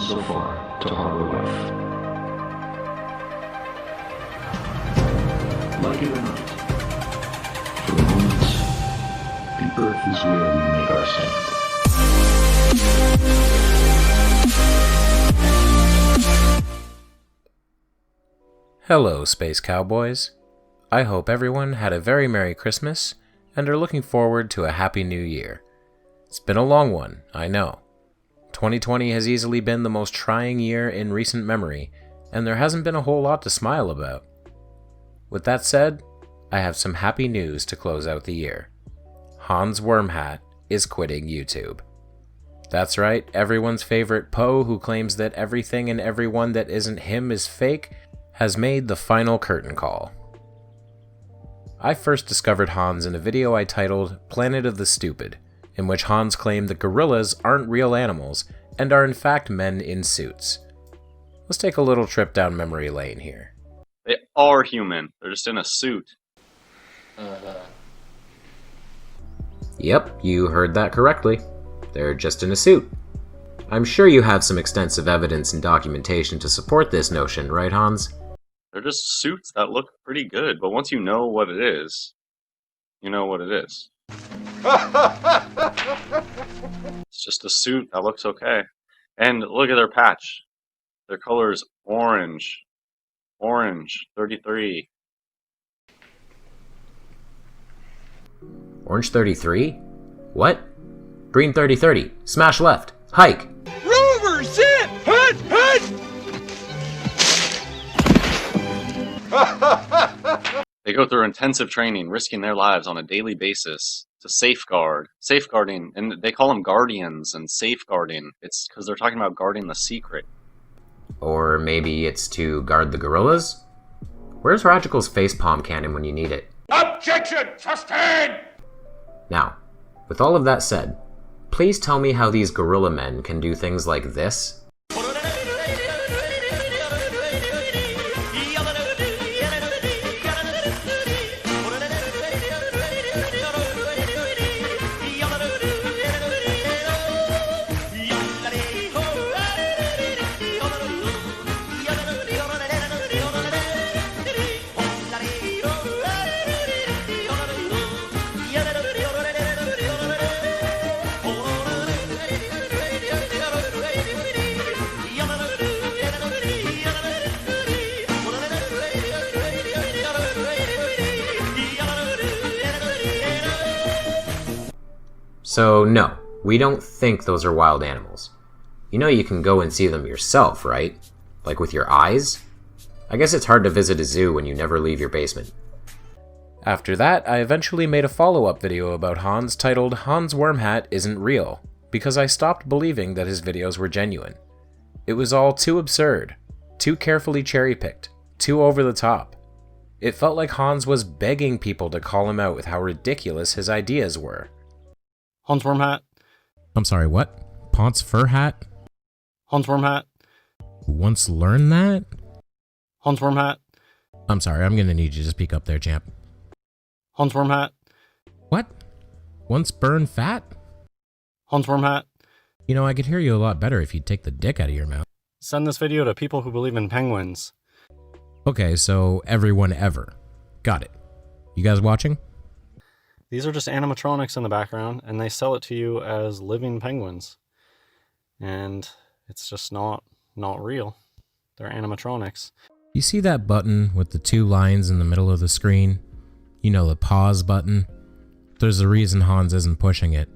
so far to harbor life. Like it or not, for the moment, the Earth is where we make our stand. Hello, Space Cowboys. I hope everyone had a very Merry Christmas and are looking forward to a Happy New Year. It's been a long one, I know. 2020 has easily been the most trying year in recent memory, and there hasn't been a whole lot to smile about. With that said, I have some happy news to close out the year. Hans Wormhat is quitting YouTube. That's right, everyone's favorite Poe who claims that everything and everyone that isn't him is fake has made the final curtain call. I first discovered Hans in a video I titled Planet of the Stupid, in which Hans claimed that gorillas aren't real animals and are in fact men in suits. Let's take a little trip down memory lane here. They are human, they're just in a suit. Yep, you heard that correctly. They're just in a suit. I'm sure you have some extensive evidence and documentation to support this notion, right, Hans? They're just suits that look pretty good, but once you know what it is, you know what it is. It's just a suit that looks okay. And look at their patch. Their color is orange. Orange, 33. Orange 33? What? Green 30-30. Smash left. Hike. Rover, sit! Hut, hut! They go through intensive training, risking their lives on a daily basis to safeguarding, and they call them guardians and safeguarding. It's because they're talking about guarding the secret. Or maybe it's to guard the gorillas? Where's Ragical's facepalm cannon when you need it? Objection! Sustained! Now, with all of that said, please tell me how these gorilla men can do things like this? So no, we don't think those are wild animals. You know you can go and see them yourself, right? Like with your eyes? I guess it's hard to visit a zoo when you never leave your basement. After that, I eventually made a follow-up video about Hans titled Hans Wormhat Isn't Real, because I stopped believing that his videos were genuine. It was all too absurd, too carefully cherry-picked, too over the top. It felt like Hans was begging people to call him out with how ridiculous his ideas were. Hans Wormhat. I'm sorry, what? Ponce Fur Hat? Hans Wormhat. Once learned that? Hans Wormhat. I'm sorry, I'm gonna need you to speak up there, champ. Hans Wormhat. What? Once burned fat? Hans Wormhat. You know, I could hear you a lot better if you'd take the dick out of your mouth. Send this video to people who believe in penguins. Okay, so everyone ever. Got it. You guys watching? These are just animatronics in the background, and they sell it to you as living penguins. And it's just not real. They're animatronics. You see that button with the two lines in the middle of the screen? You know, the pause button? There's a reason Hans isn't pushing it.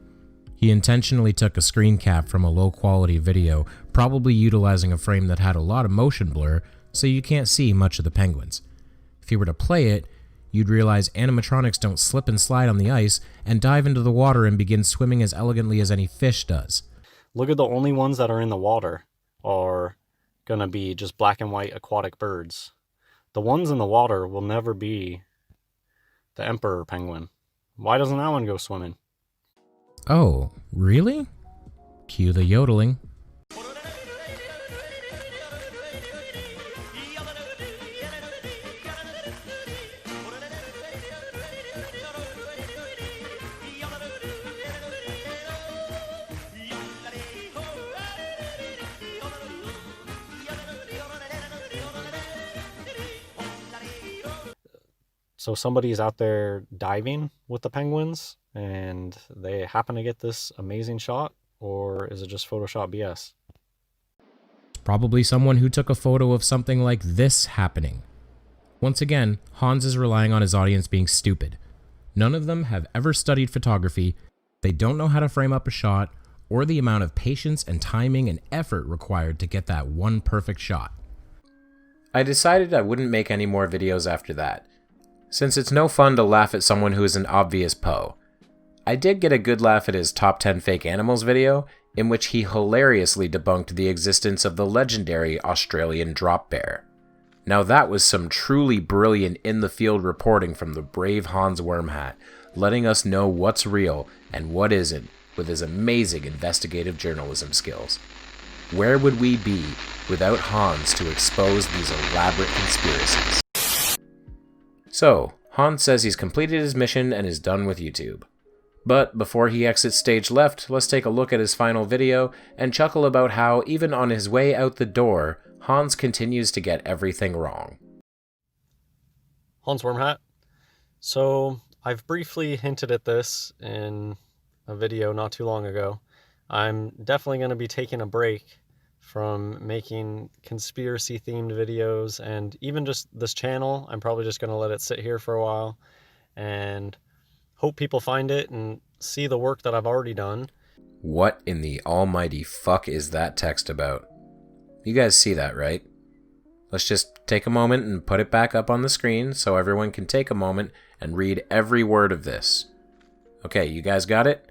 He intentionally took a screen cap from a low-quality video, probably utilizing a frame that had a lot of motion blur, so you can't see much of the penguins. If he were to play it, you'd realize animatronics don't slip and slide on the ice and dive into the water and begin swimming as elegantly as any fish does. Look at the only ones that are in the water are gonna be just black and white aquatic birds. The ones in the water will never be the emperor penguin. Why doesn't that one go swimming? Oh, really? Cue the yodeling. So somebody's out there diving with the penguins and they happen to get this amazing shot, or is it just Photoshop BS? Probably someone who took a photo of something like this happening. Once again, Hans is relying on his audience being stupid. None of them have ever studied photography, they don't know how to frame up a shot, or the amount of patience and timing and effort required to get that one perfect shot. I decided I wouldn't make any more videos after that, since it's no fun to laugh at someone who is an obvious Poe. I did get a good laugh at his Top 10 Fake Animals video, in which he hilariously debunked the existence of the legendary Australian drop bear. Now that was some truly brilliant in-the-field reporting from the brave Hans Wormhat, letting us know what's real and what isn't with his amazing investigative journalism skills. Where would we be without Hans to expose these elaborate conspiracies? So, Hans says he's completed his mission and is done with YouTube. But before he exits stage left, let's take a look at his final video and chuckle about how, even on his way out the door, Hans continues to get everything wrong. Hans Wormhat. So I've briefly hinted at this in a video not too long ago. I'm definitely going to be taking a break from making conspiracy themed videos, and even just this channel, I'm probably just going to let it sit here for a while and hope people find it and see the work that I've already done. What in the almighty fuck is that text about? You guys see that, right? Let's just take a moment and put it back up on the screen so everyone can take a moment and read every word of this. Okay, you guys got it?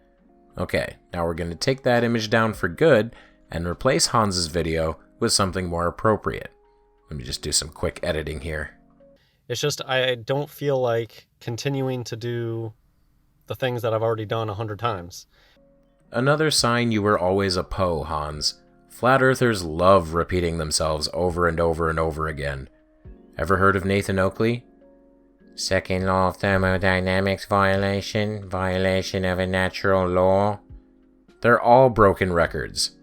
Okay, now we're going to take that image down for good and replace Hans's video with something more appropriate. Let me just do some quick editing here. It's just I don't feel like continuing to do the things that I've already done 100 times. Another sign you were always a Poe, Hans. Flat Earthers love repeating themselves over and over and over again. Ever heard of Nathan Oakley? Second law of thermodynamics violation of a natural law. They're all broken records.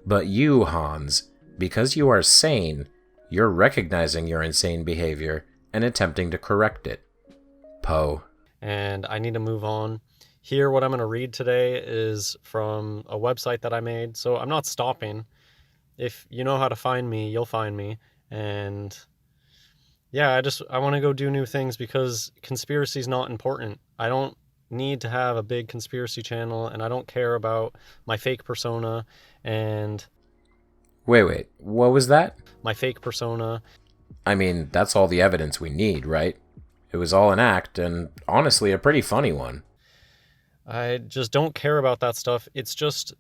But you, Hans, because you are sane, you're recognizing your insane behavior and attempting to correct it. Poe. And I need to move on. Here, what I'm going to read today is from a website that I made, so I'm not stopping. If you know how to find me, you'll find me. And yeah, I want to go do new things because conspiracy is not important. I don't need to have a big conspiracy channel, and I don't care about my fake persona and... Wait, what was that? My fake persona. I mean, that's all the evidence we need, right? It was all an act, and honestly, a pretty funny one. I just don't care about that stuff. It's just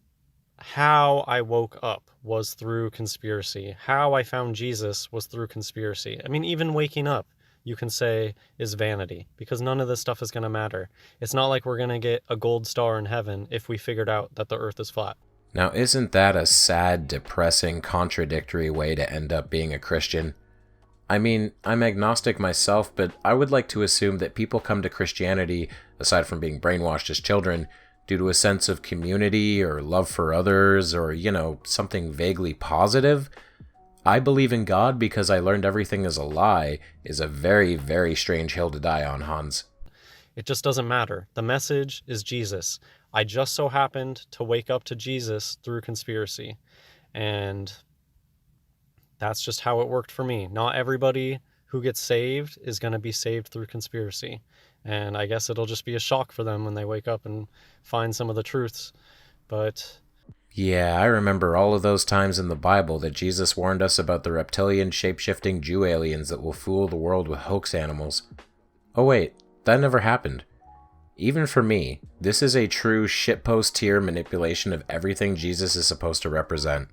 how I woke up was through conspiracy. How I found Jesus was through conspiracy. I mean, even waking up, you can say, is vanity, because none of this stuff is going to matter. It's not like we're going to get a gold star in heaven if we figured out that the earth is flat. Now, isn't that a sad, depressing, contradictory way to end up being a Christian? I mean, I'm agnostic myself, but I would like to assume that people come to Christianity, aside from being brainwashed as children, due to a sense of community or love for others or, something vaguely positive. I believe in God because I learned everything is a lie is a very, very strange hill to die on, Hans. It just doesn't matter. The message is Jesus. I just so happened to wake up to Jesus through conspiracy. And that's just how it worked for me. Not everybody who gets saved is going to be saved through conspiracy. And I guess it'll just be a shock for them when they wake up and find some of the truths. But yeah, I remember all of those times in the Bible that Jesus warned us about the reptilian shape-shifting Jew aliens that will fool the world with hoax animals. Oh wait, that never happened. Even for me, this is a true shitpost tier manipulation of everything Jesus is supposed to represent.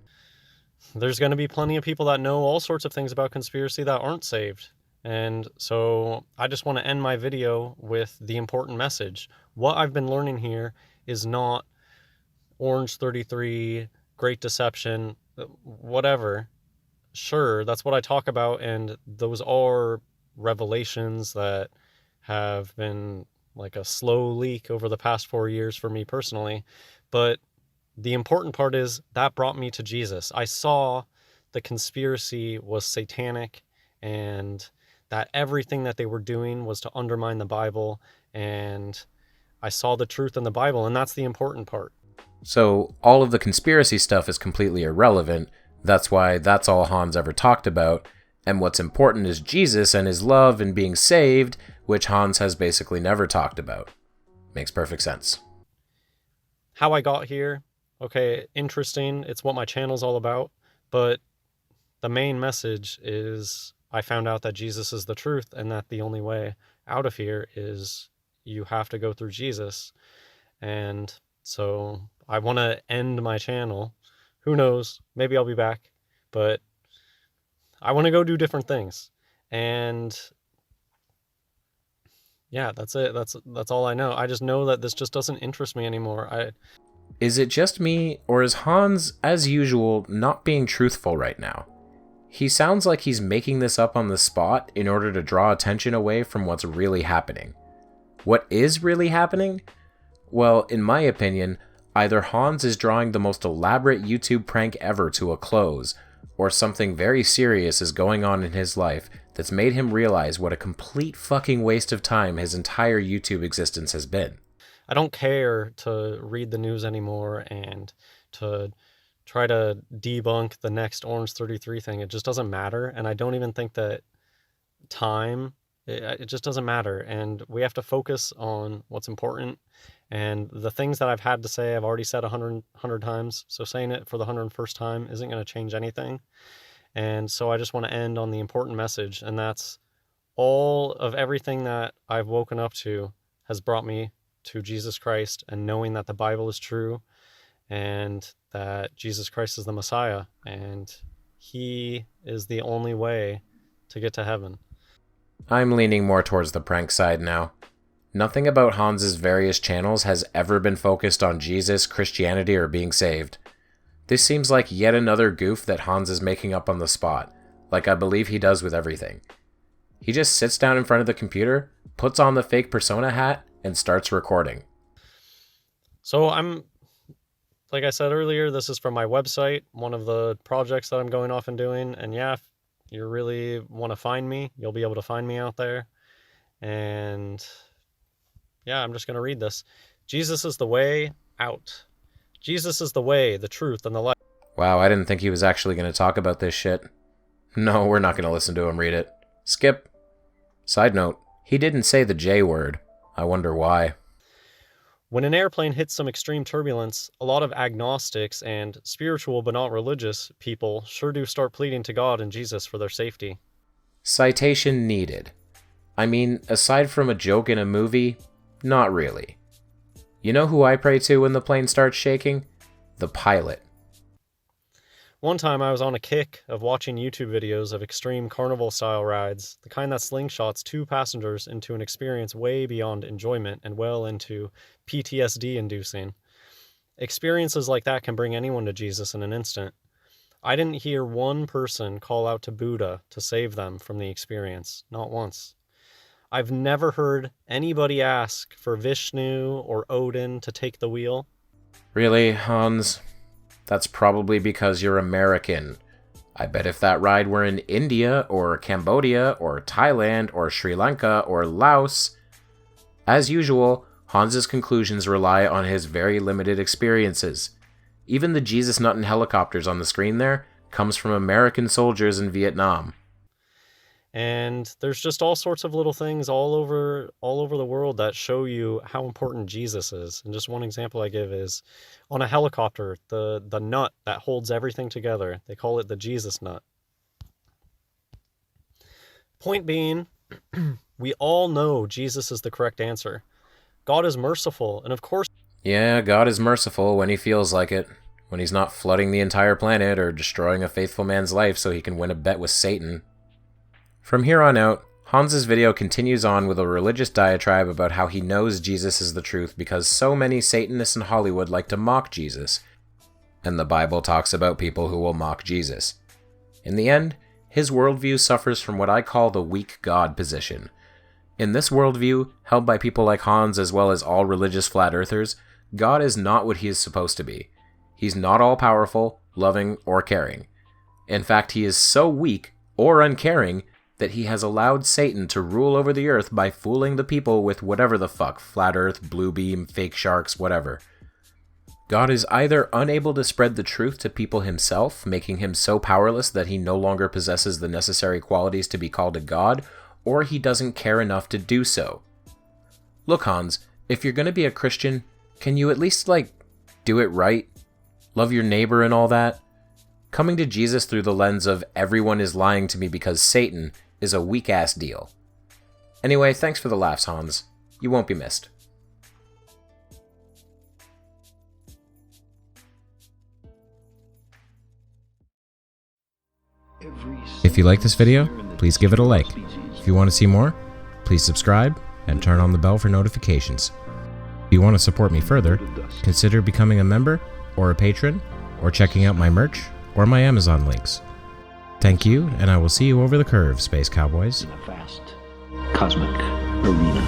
There's going to be plenty of people that know all sorts of things about conspiracy that aren't saved. And so I just want to end my video with the important message. What I've been learning here is not Orange 33, Great Deception, whatever. Sure, that's what I talk about, and those are revelations that have been like a slow leak over the past 4 years for me personally. But the important part is that brought me to Jesus. I saw the conspiracy was satanic and that everything that they were doing was to undermine the Bible, and I saw the truth in the Bible, and that's the important part. So all of the conspiracy stuff is completely irrelevant. That's why that's all Hans ever talked about. And what's important is Jesus and his love and being saved, which Hans has basically never talked about. Makes perfect sense. How I got here, okay, interesting. It's what my channel's all about. But the main message is I found out that Jesus is the truth, and that the only way out of here is you have to go through Jesus. And so I want to end my channel. Who knows? Maybe I'll be back. But I want to go do different things. And yeah, that's it. That's all I know. I just know that this just doesn't interest me anymore. Is it just me, or is Hans, as usual, not being truthful right now? He sounds like he's making this up on the spot in order to draw attention away from what's really happening. What is really happening? Well, in my opinion, either Hans is drawing the most elaborate YouTube prank ever to a close, or something very serious is going on in his life that's made him realize what a complete fucking waste of time his entire YouTube existence has been. I don't care to read the news anymore and to try to debunk the next Orange 33 thing. It just doesn't matter. And I don't even think that it just doesn't matter. And we have to focus on what's important. And the things that I've had to say, I've already said 100 times. So saying it for the 101st time isn't going to change anything. And so I just want to end on the important message. And that's all of everything that I've woken up to has brought me to Jesus Christ, and knowing that the Bible is true and that Jesus Christ is the Messiah and he is the only way to get to heaven. I'm leaning more towards the prank side now. Nothing about Hans's various channels has ever been focused on Jesus, Christianity, or being saved. This seems like yet another goof that Hans is making up on the spot, like I believe he does with everything. He just sits down in front of the computer, puts on the fake persona hat, and starts recording. So like I said earlier, this is from my website, one of the projects that I'm going off and doing. And yeah, if you really want to find me, you'll be able to find me out there. And yeah, I'm just going to read this. Jesus is the way out. Jesus is the way, the truth, and the life. Wow, I didn't think he was actually going to talk about this shit. No, we're not going to listen to him read it. Skip. Side note, he didn't say the J word. I wonder why. When an airplane hits some extreme turbulence, a lot of agnostics and spiritual but not religious people sure do start pleading to God and Jesus for their safety. Citation needed. I mean, aside from a joke in a movie, not really. You know who I pray to when the plane starts shaking? The pilot. One time I was on a kick of watching YouTube videos of extreme carnival-style rides, the kind that slingshots two passengers into an experience way beyond enjoyment and well into PTSD-inducing. Experiences like that can bring anyone to Jesus in an instant. I didn't hear one person call out to Buddha to save them from the experience, not once. I've never heard anybody ask for Vishnu or Odin to take the wheel. Really, Hans? That's probably because you're American. I bet if that ride were in India, or Cambodia, or Thailand, or Sri Lanka, or Laos... As usual, Hans's conclusions rely on his very limited experiences. Even the Jesus nut and helicopters on the screen there comes from American soldiers in Vietnam. And there's just all sorts of little things all over the world that show you how important Jesus is. And just one example I give is on a helicopter, the nut that holds everything together. They call it the Jesus nut. Point being, we all know Jesus is the correct answer. God is merciful, and of course... Yeah, God is merciful when he feels like it. When he's not flooding the entire planet or destroying a faithful man's life so he can win a bet with Satan. From here on out, Hans's video continues on with a religious diatribe about how he knows Jesus is the truth because so many Satanists in Hollywood like to mock Jesus, and the Bible talks about people who will mock Jesus. In the end, his worldview suffers from what I call the weak God position. In this worldview, held by people like Hans as well as all religious flat earthers, God is not what he is supposed to be. He's not all-powerful, loving, or caring. In fact, he is so weak, or uncaring, that he has allowed Satan to rule over the earth by fooling the people with whatever the fuck, flat earth, blue beam, fake sharks, whatever. God is either unable to spread the truth to people himself, making him so powerless that he no longer possesses the necessary qualities to be called a god, or he doesn't care enough to do so. Look, Hans, if you're gonna be a Christian, can you at least, do it right? Love your neighbor and all that? Coming to Jesus through the lens of everyone is lying to me because Satan is a weak-ass deal. Anyway, thanks for the laughs, Hans. You won't be missed. If you like this video, please give it a like. If you want to see more, please subscribe and turn on the bell for notifications. If you want to support me further, consider becoming a member or a patron, or checking out my merch or my Amazon links. Thank you, and I will see you over the curve, Space Cowboys. In a vast cosmic arena.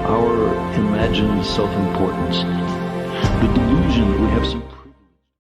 Our imagined self-importance, the delusion that we have some